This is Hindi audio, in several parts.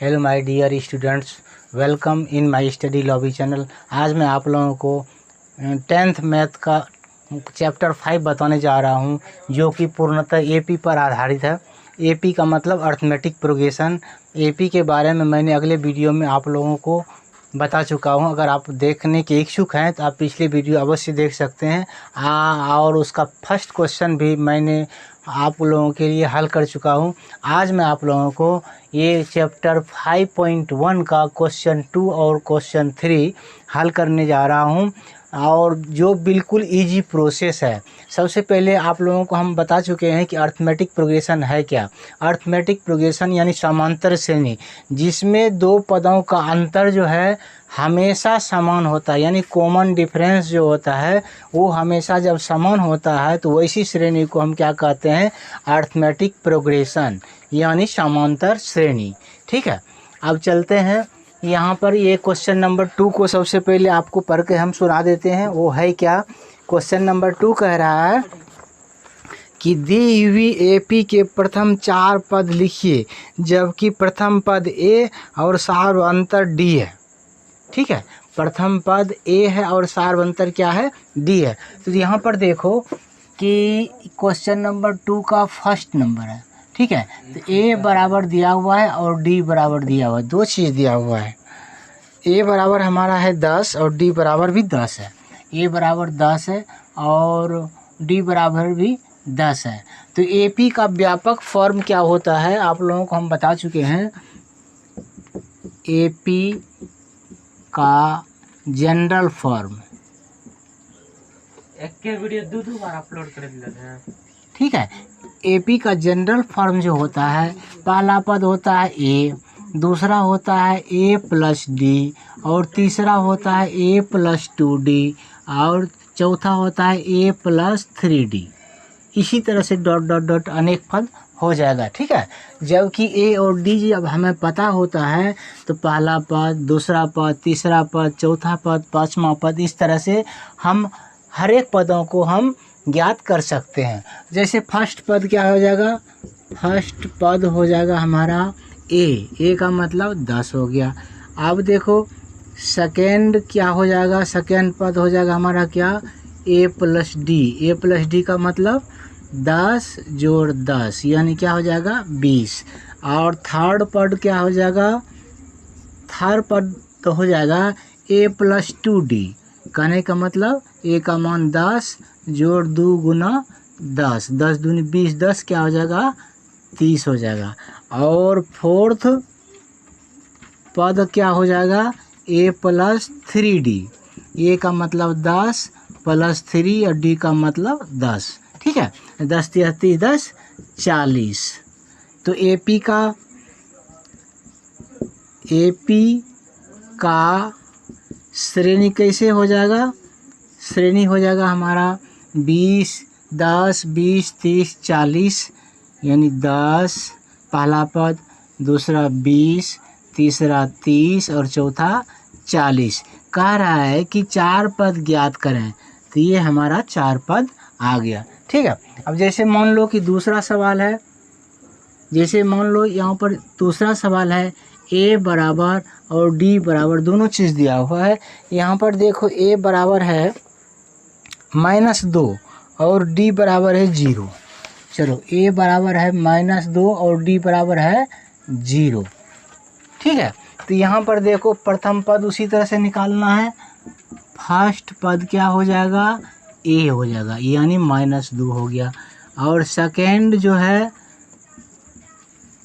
Hello my dear students, welcome in my Study Lobby channel. आज मैं आप लोगों को 10th मैथ का चैप्टर 5 बताने जा रहा हूं, जो कि पूर्णतः एपी पर आधारित है। एपी का मतलब अर्थमेटिक प्रोग्रेशन। एपी के बारे में मैंने अगले वीडियो में आप लोगों को बता चुका हूं। अगर आप देखने के इच्छुक हैं तो आप पिछले वीडियो अवश्य देख सकते हैं। और उसका फर्स्ट क्वेश्चन भी मैंने आप लोगों के लिए हल कर चुका हूं। आज मैं आप लोगों को ये चैप्टर 5.1 का क्वेश्चन 2 और क्वेश्चन 3 हल करने जा रहा हूं, और जो बिल्कुल इजी प्रोसेस है। सबसे पहले आप लोगों को हम बता चुके हैं कि अर्थमेटिक प्रोग्रेशन है क्या। अर्थमेटिक प्रोग्रेशन यानी समांतर श्रेणी, जिसमें दो पदों का अंतर जो है हमेशा समान होता है, यानी कॉमन डिफरेंस जो होता है वो हमेशा जब समान होता है तो वैसी श्रेणी को हम क्या कहते हैं, अर्थमेटिक प्रोग्रेशन यानी समांतर श्रेणी। ठीक है, अब चलते हैं यहाँ पर। ये क्वेश्चन नंबर 2 को सबसे पहले आपको पढ़ के हम सुना देते हैं। वो है क्या, क्वेश्चन नंबर 2 कह रहा है कि दी हुई एपी के प्रथम 4 पद लिखिए, जबकि प्रथम पद ए और सार्वंतर डी है। ठीक है, प्रथम पद ए है और सार्वंतर क्या है, डी है। तो यहाँ पर देखो कि क्वेश्चन नंबर 2 का फर्स्ट नंबर है। ठीक है, तो ए बराबर दिया हुआ है और डी बराबर दिया हुआ है, दो चीज़ दिया हुआ है। ए बराबर हमारा है 10 और डी बराबर भी 10 है। ए बराबर 10 है और डी बराबर भी 10 है। तो एपी का व्यापक फॉर्म क्या होता है आप लोगों को हम बता चुके हैं। एपी का जनरल फॉर्म, एक के वीडियो दो बार अपलोड कर दिया है। ठीक है, एपी का जनरल फॉर्म जो होता है, पहला पद होता है ए, दूसरा होता है ए प्लस डी, और तीसरा होता है ए प्लस 2d, और चौथा होता है ए प्लस 3d। इसी तरह से डॉट डॉट डॉट अनेक पद हो जाएगा। ठीक है, जबकि ए और डी जब हमें पता होता है तो पहला पद, दूसरा पद, तीसरा पद, चौथा पद, पांचवा पद, इस तरह से हम हर एक पदों को हम ज्ञात कर सकते हैं। जैसे फर्स्ट पद क्या हो जाएगा, फर्स्ट पद हो जाएगा हमारा ए का मतलब 10 हो गया। अब देखो सेकेंड क्या हो जाएगा, सेकेंड पद हो जाएगा हमारा क्या, ए प्लस डी। ए प्लस डी का मतलब 10 जोड़ 10 यानी क्या हो जाएगा 20। और थर्ड पद क्या हो जाएगा, थर्ड पद तो हो जाएगा ए प्लस 2d। कहने का मतलब ए का मान 10 जोड़ 2 गुना 10, 10 दूनी 20, 10 क्या हो जाएगा 30 हो जाएगा। और फोर्थ पद क्या हो जाएगा, ए प्लस 3d। ए का मतलब 10 प्लस 3 और डी का मतलब 10। ठीक है, 10 30 10 40। तो एपी का श्रेणी कैसे हो जाएगा, श्रेणी हो जाएगा हमारा 20 10 20 30 40, यानी 10 पहला पद, दूसरा 20, तीसरा 30 और चौथा 40। कह रहा है कि 4 पद ज्ञात करें, तो ये हमारा 4 पद आ गया। ठीक है, अब जैसे मान लो कि दूसरा सवाल है, जैसे मान लो यहाँ पर दूसरा सवाल है, ए बराबर और डी बराबर दोनों चीज़ दिया हुआ है। यहाँ पर देखो ए बराबर है -2 और डी बराबर है 0। चलो, ए बराबर है -2 और डी बराबर है 0। ठीक है, तो यहाँ पर देखो प्रथम पद उसी तरह से निकालना है। फर्स्ट पद क्या हो जाएगा, ए हो जाएगा, यानी -2 हो गया। और सेकेंड जो है,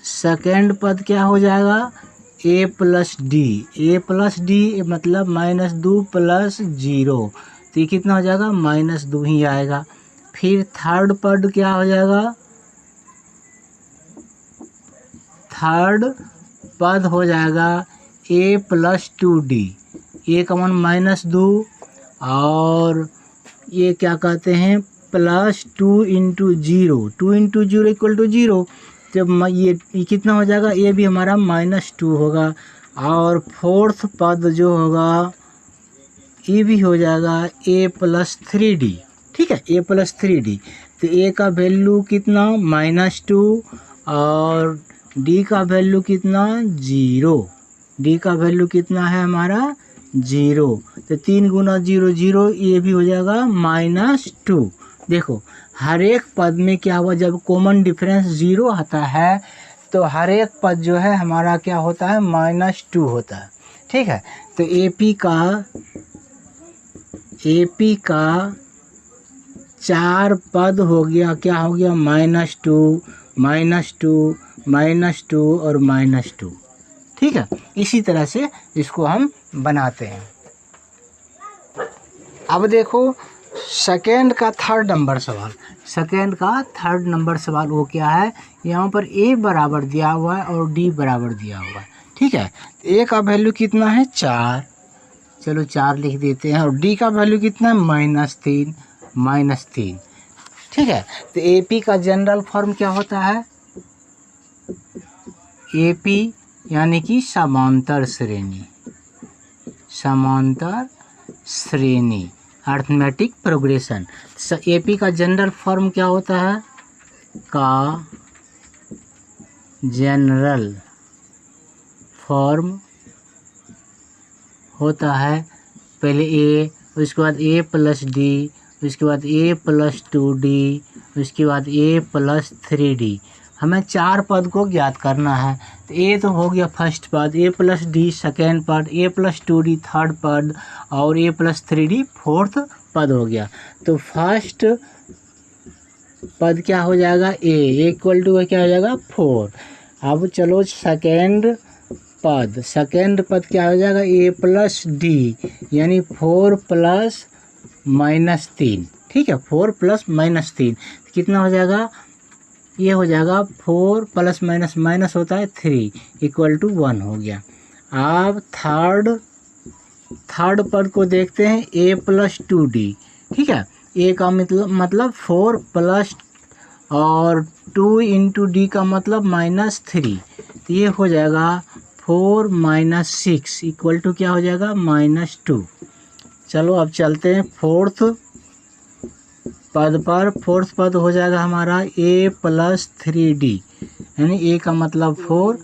सेकेंड पद क्या हो जाएगा, ए प्लस डी। ए प्लस डी मतलब -2 प्लस 0, तो ये कितना हो जाएगा -2 ही आएगा। फिर थर्ड पद क्या हो जाएगा, थर्ड पद हो जाएगा ए प्लस 2d। ए का मान -2 और ये क्या कहते हैं plus 2 into 0, 2 into 0 equal to 0। जब ये कितना हो जाएगा, ये भी हमारा -2 होगा। और फोर्थ पद जो होगा ये भी हो जाएगा ए प्लस 3d। ठीक है, ए प्लस 3d। तो ए का वैल्यू कितना -2 और डी का वैल्यू कितना 0, डी का वैल्यू कितना है हमारा 0। तो 3 गुना 0 0, ये भी हो जाएगा -2। देखो हर एक पद में क्या हुआ, जब कॉमन डिफरेंस 0 आता है तो हर एक पद जो है हमारा क्या होता है -2 होता है। ठीक है, तो AP का 4 पद हो गया, क्या हो गया -2 -2 -2 और -2। ठीक है, इसी तरह से इसको हम बनाते हैं। अब देखो सेकेंड का थर्ड नंबर सवाल, सेकेंड का थर्ड नंबर सवाल वो क्या है, यहाँ पर A बराबर दिया हुआ है और D बराबर दिया हुआ है। ठीक है, A का वैल्यू कितना है 4, चलो 4 लिख देते हैं, और D का वैल्यू कितना है -3। ठीक है, तो AP का जनरल फॉर्म क्या होता है, AP यानी कि समांतर श्रेणी, अर्थमेटिक प्रोग्रेशन। AP का जनरल फॉर्म क्या होता है, का जनरल फॉर्म होता है पहले A, उसके बाद A + D, उसके बाद A + 2D, उसके बाद A + 3D। हमें 4 पद को ज्ञात करना है। तो A तो हो गया फर्स्ट पद, A + D सेकेंड पद, A + 2D थर्ड पद और A + 3D फोर्थ पद हो गया। तो फर्स्ट पद क्या हो जाएगा A इक्वल टू क्या हो जाएगा 4। अब चलो सेकेंड पद क्या हो जाएगा A + D यानी 4 + -3। ठीक है, 4 + -3 कितना हो जाएगा, ये हो जाएगा 4 ± माइनस होता है 3 = 1 हो गया। अब थर्ड पद को देखते हैं A + 2D। ठीक है, A का मतलब 4 प्लस और 2 × D का मतलब -3, तो ये हो जाएगा 4 - 6 = क्या हो जाएगा -2। चलो अब चलते हैं फोर्थ पद पर। फोर्थ पद हो जाएगा हमारा A + 3D यानी A का मतलब 4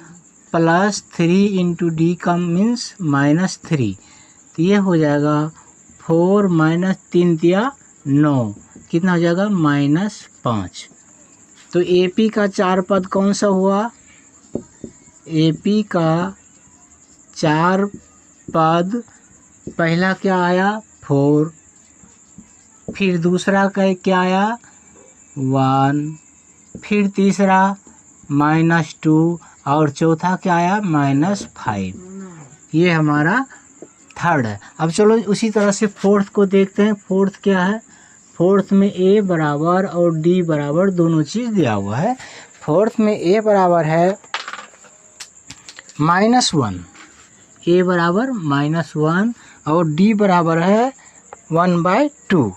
प्लस 3 × D का मीन्स -3, तो ये हो जाएगा 4 - 3 × 9 कितना हो जाएगा -5। तो AP का 4 पद कौन सा हुआ, AP का 4 पद पहला क्या आया 4, फिर दूसरा का क्या आया 1, फिर तीसरा -2 और चौथा क्या आया -5। ये हमारा थर्ड है। अब चलो उसी तरह से फोर्थ को देखते हैं। फोर्थ क्या है, फोर्थ में A बराबर और D बराबर दोनों चीज़ दिया हुआ है। फोर्थ में A बराबर है -1, A बराबर -1 और D बराबर है 1/2।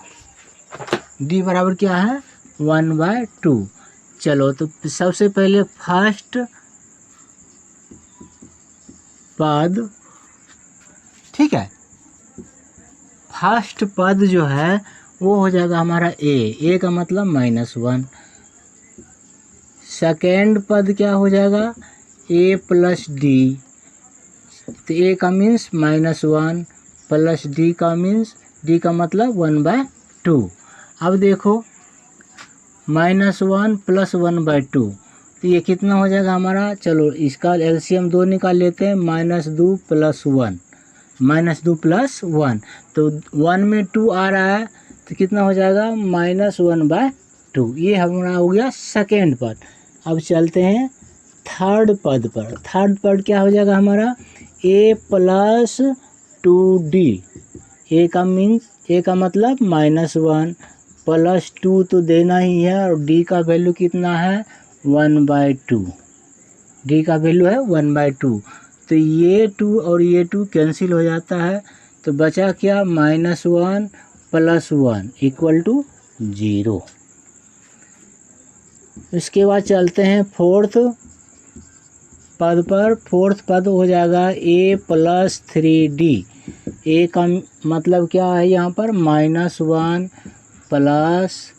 D बराबर क्या है 1/2। चलो तो सबसे पहले फर्स्ट पद, ठीक है, फर्स्ट पद जो है वो हो जाएगा हमारा A का मतलब -1। सेकेंड पद क्या हो जाएगा A + D, तो A का मीन्स -1 प्लस D का मीन्स D का मतलब 1/2। अब देखो -1 + 1/2, तो ये कितना हो जाएगा हमारा, चलो इसका LCM 2 निकाल लेते हैं, -2 + 1, -2 + 1, तो 1 में 2 आ रहा है तो कितना हो जाएगा -1/2। ये हमारा हो गया सेकेंड पद। अब चलते हैं थर्ड पद पर। थर्ड पद क्या हो जाएगा हमारा A + 2D, A का मतलब -1 प्लस 2 तो देना ही है और D का वैल्यू कितना है 1/2, D का वैल्यू है 1/2, तो ये 2 और ये 2 कैंसिल हो जाता है, तो बचा क्या -1 + 1 = 0। इसके बाद चलते हैं फोर्थ पद पर। फोर्थ पद हो जाएगा A + 3D। A का मतलब क्या है यहाँ पर -1 प्लस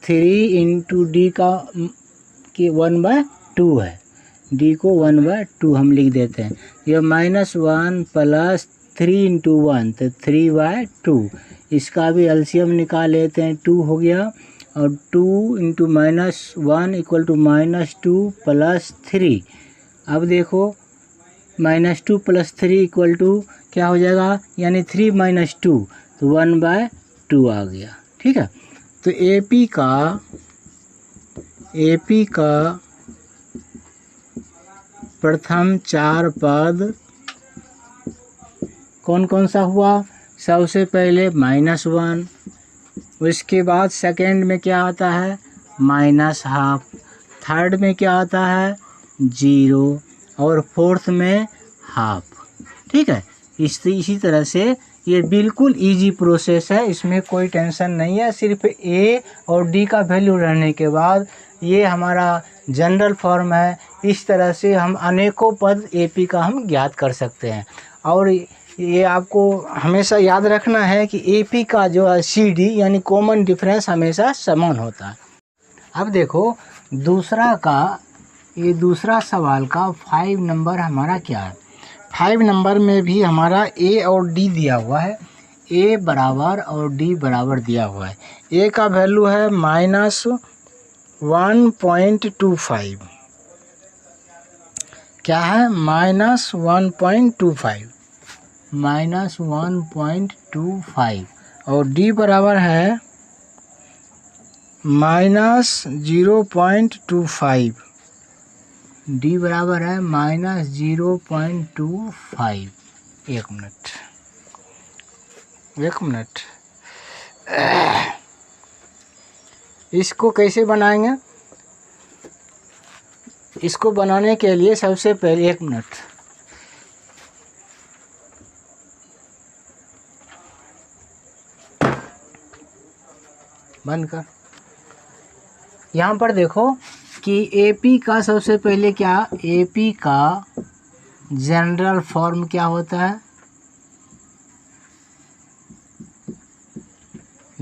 3 × D का कि 1/2 है, डी को 1/2 हम लिख देते हैं। ये -1 + 3 × 1 तो 3/2। इसका भी एलसीएम निकाल लेते हैं, 2 हो गया और 2 × -1 = -2 + 3। अब देखो -2 + 3 = क्या हो जाएगा, यानी 3 - 2 तो 1/2 आ गया। ठीक है, तो एपी का प्रथम 4 पद कौन कौन सा हुआ? सबसे पहले -1, उसके बाद सेकंड में क्या आता है -½ थर्ड में क्या आता है 0 और फोर्थ में ½ ठीक है, इसी तरह से ये बिल्कुल इजी प्रोसेस है, इसमें कोई टेंशन नहीं है। सिर्फ ए और डी का वैल्यू रहने के बाद ये हमारा जनरल फॉर्म है। इस तरह से हम अनेकों पद एपी का हम ज्ञात कर सकते हैं। और ये आपको हमेशा याद रखना है कि एपी का जो है सीडी यानी कॉमन डिफरेंस हमेशा समान होता है। अब देखो दूसरा सवाल का 5 नंबर हमारा क्या है। 5 नंबर में भी हमारा ए और डी दिया हुआ है, ए बराबर और डी बराबर दिया हुआ है। ए का वैल्यू है -1.25, क्या है -1.25 और डी बराबर है -0.25, डी बराबर है -0.25। एक मिनट इसको कैसे बनाएंगे? इसको बनाने के लिए सबसे पहले 1 मिनट बंद कर। यहाँ पर देखो कि एपी का सबसे पहले क्या, एपी का जनरल फॉर्म क्या होता है?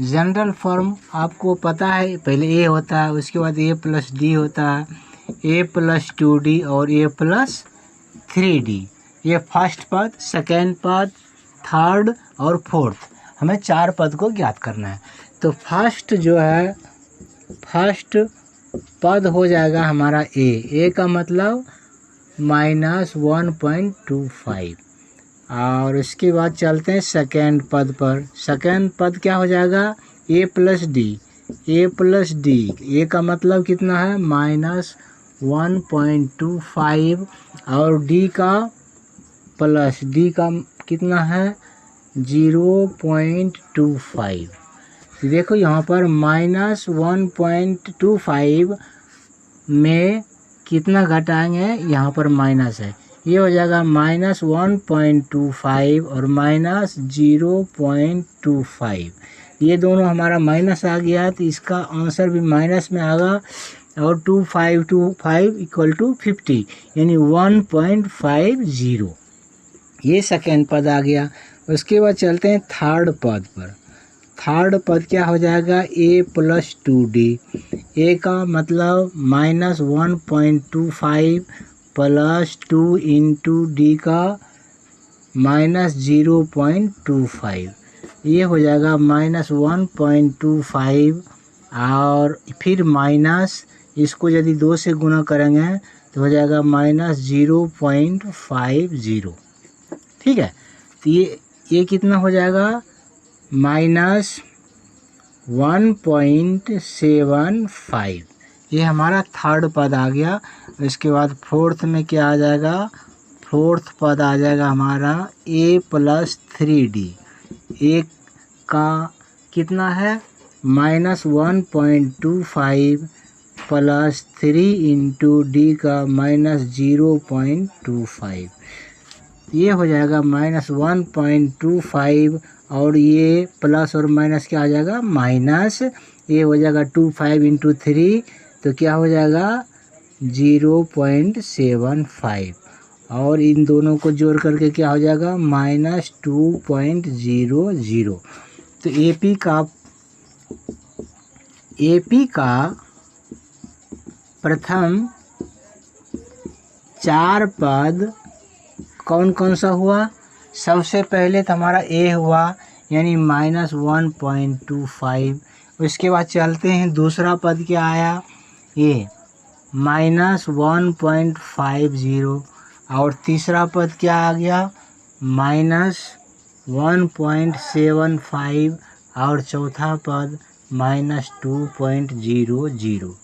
जनरल फॉर्म आपको पता है, पहले ए होता है, उसके बाद ए + डी होता है, ए + 2d और ए + 3d। ये फर्स्ट पद, सेकेंड पद, थर्ड और फोर्थ, हमें 4 पद को ज्ञात करना है। तो फर्स्ट पद हो जाएगा हमारा ए का मतलब -1.25 और उसके बाद चलते हैं सेकेंड पद पर। सेकेंड पद क्या हो जाएगा ए + डी, ए का मतलब कितना है -1.25 और डी का कितना है 0.25। देखो यहाँ पर -1.25 में कितना घटाएंगे, यहाँ पर माइनस है, ये हो जाएगा -1.25 और -0.25। ये दोनों हमारा माइनस आ गया, तो इसका आंसर भी माइनस में आएगा और 25 = 50 यानी 1.50। ये सेकेंड पद आ गया। उसके बाद चलते हैं थर्ड पद पर। थर्ड पद क्या हो जाएगा ए + 2d, ए का मतलब -1.25 + 2 × d का -0.25, ये हो जाएगा -1.25 और फिर माइनस, इसको यदि 2 से गुना करेंगे तो हो जाएगा -0.50। ठीक है, तो ये कितना हो जाएगा -1.75। ये हमारा थर्ड पद आ गया। इसके बाद फोर्थ में क्या आ जाएगा, फोर्थ पद आ जाएगा हमारा ए + 3d, ए का कितना है -1.25 + 3 × d का -0.25, ये हो जाएगा -1.25 और ये प्लस और माइनस क्या आ जाएगा माइनस, ये हो जाएगा 25 × 3 तो क्या हो जाएगा 0.75 और इन दोनों को जोड़ करके क्या हो जाएगा -2.00। तो एपी का प्रथम 4 पद कौन कौन सा हुआ? सबसे पहले तो हमारा ए हुआ यानी -1.25। उसके बाद चलते हैं, दूसरा पद क्या आया? ए -1.50। और तीसरा पद क्या आ गया? -1.75। और चौथा पद -2.00।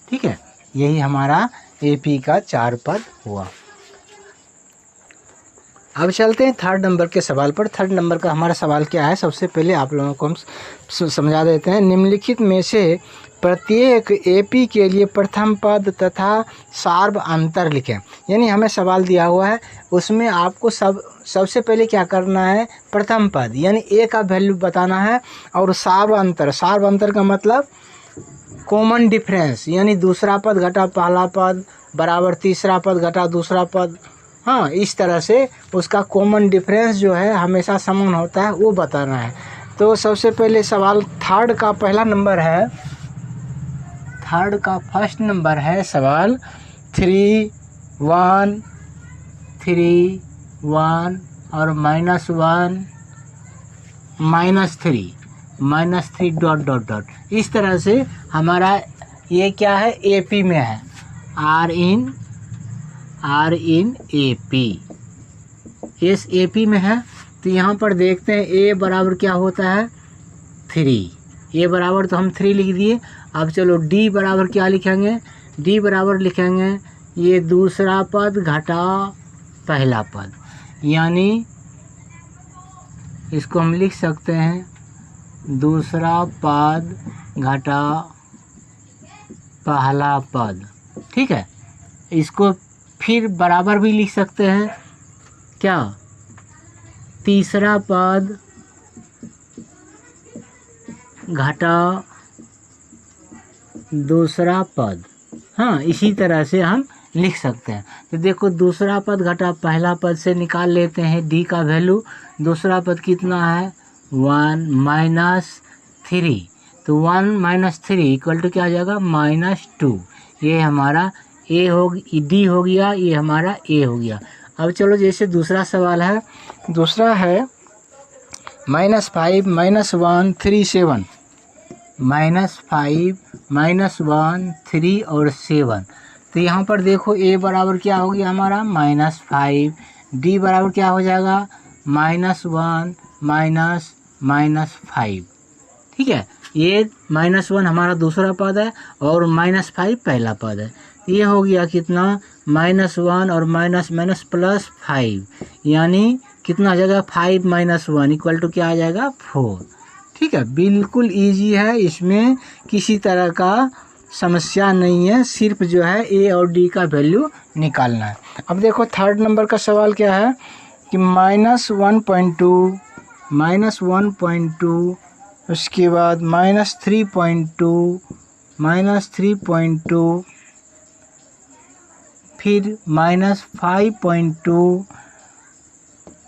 ठीक है, यही हमारा एपी का 4 पद हुआ। अब चलते हैं थर्ड नंबर के सवाल पर। थर्ड नंबर का हमारा सवाल क्या है? सबसे पहले आप लोगों को हम समझा देते हैं। निम्नलिखित में से प्रत्येक एपी के लिए प्रथम पद तथा सार्व अंतर लिखें। यानी हमें सवाल दिया हुआ है, उसमें आपको सबसे पहले क्या करना है? प्रथम पद यानी ए का वैल्यू बताना है, और सार्व अंतर का मतलब कॉमन डिफरेंस, यानी दूसरा पद घटा पहला पद बराबर तीसरा पद घटा दूसरा पद। हाँ, इस तरह से उसका कॉमन डिफरेंस जो है हमेशा समान होता है, वो बताना है। तो सबसे पहले सवाल थर्ड का पहला नंबर है, थर्ड का फर्स्ट नंबर है सवाल 3, 1, 3, 1 और -1, -3 डॉट डॉट डॉट। इस तरह से हमारा ये क्या है? एपी में है, आर इन एपी, इस एपी में है। तो यहाँ पर देखते हैं ए बराबर क्या होता है? 3। ए बराबर तो हम 3 लिख दिए। अब चलो डी बराबर क्या लिखेंगे? डी बराबर लिखेंगे ये दूसरा पद घटा पहला पद, यानी इसको हम लिख सकते हैं दूसरा पद घटा पहला पद। ठीक है, इसको फिर बराबर भी लिख सकते हैं क्या? तीसरा पद घटा दूसरा पद। हाँ, इसी तरह से हम लिख सकते हैं। तो देखो, दूसरा पद घटा पहला पद से निकाल लेते हैं डी का वैल्यू। दूसरा पद कितना है? 1 - 3। तो 1 - 3 इक्वल टू क्या आ जाएगा? -2। ये हमारा ए डी हो गया, ये हमारा ए हो गया। अब चलो जैसे दूसरा सवाल है, दूसरा है -5 - 1 3 7। -5 - 1 3 और 7। तो यहाँ पर देखो ए बराबर क्या हो गया हमारा? -5। डी बराबर क्या हो जाएगा? -1 -5। ठीक है, ये -1 हमारा दूसरा पद है और -5 पहला पद है। ये हो गया कितना? -1 और +5, यानी कितना जगह? 5 - 1 इक्वल टू क्या आ जाएगा? 4। ठीक है, बिल्कुल इजी है, इसमें किसी तरह का समस्या नहीं है, सिर्फ जो है ए और डी का वैल्यू निकालना है। अब देखो थर्ड नंबर का सवाल क्या है कि -1.2, -1.2, उसके बाद -3.2, -3.2, फिर -5.2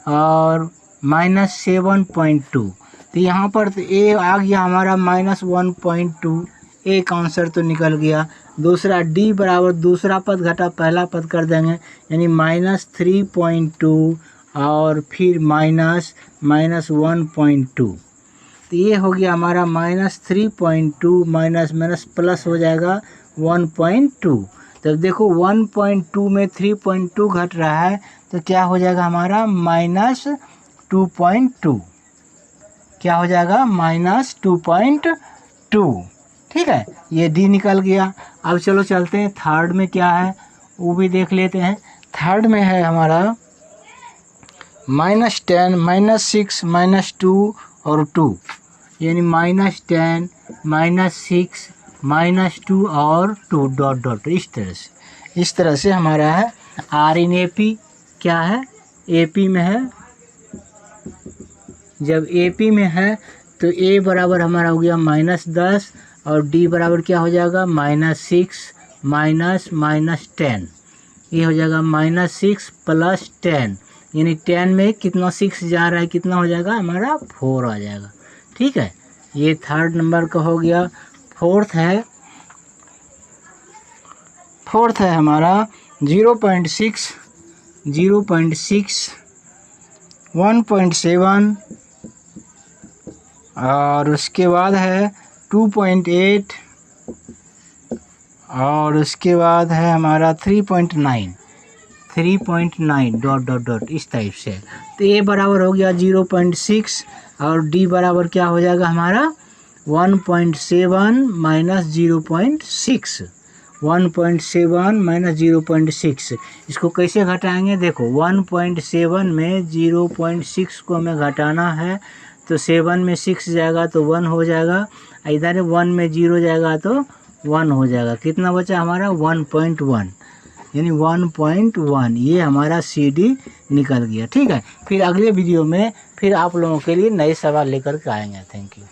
और -7.2। तो यहाँ पर तो ए आ गया हमारा -1.2, एक आंसर तो निकल गया। दूसरा डी बराबर दूसरा पद घटा पहला पद कर देंगे, यानी -3.2 और फिर -1.2। तो ये हो गया हमारा -3.2 माइनस प्लस हो जाएगा 1.2। तो देखो 1.2 में 3.2 घट रहा है, तो क्या हो जाएगा हमारा? -2.2। क्या हो जाएगा? -2.2। ठीक है, ये डी निकल गया। अब चलो चलते हैं थर्ड में क्या है वो भी देख लेते हैं। थर्ड में है हमारा -10, -6, -2 और 2, यानी -10, -6, -2 और 2 डॉट डॉट। इस तरह से हमारा है आर इन एपी। क्या है? एपी में है। जब एपी में है तो ए बराबर हमारा हो गया -10 और डी बराबर क्या हो जाएगा? -6 -10। ये हो जाएगा -6 + 10, यानी 10 में कितना 6 जा रहा है, कितना हो जाएगा हमारा? 4 आ जाएगा। ठीक है, ये थर्ड नंबर का हो गया। फोर्थ है हमारा 0.6, 0.6, 1.7 और उसके बाद है 2.8 और उसके बाद है हमारा 3.9 डॉट डॉट डॉट इस टाइप से। तो ए बराबर हो गया 0.6 और डी बराबर क्या हो जाएगा हमारा 1.7 माइनस 0.6, 1.7 माइनस 0.6। इसको कैसे घटाएंगे, देखो 1.7 में 0.6 को हमें घटाना है, तो 7 में 6 जाएगा तो 1 हो जाएगा, इधर 1 में 0 जाएगा तो 1 हो जाएगा। कितना बचा हमारा 1.1, यानी 1.1 ये हमारा CD निकल गया। ठीक है, फिर अगले वीडियो में फिर आप लोगों के लिए नए सवाल लेकर के आएंगे। Thank you.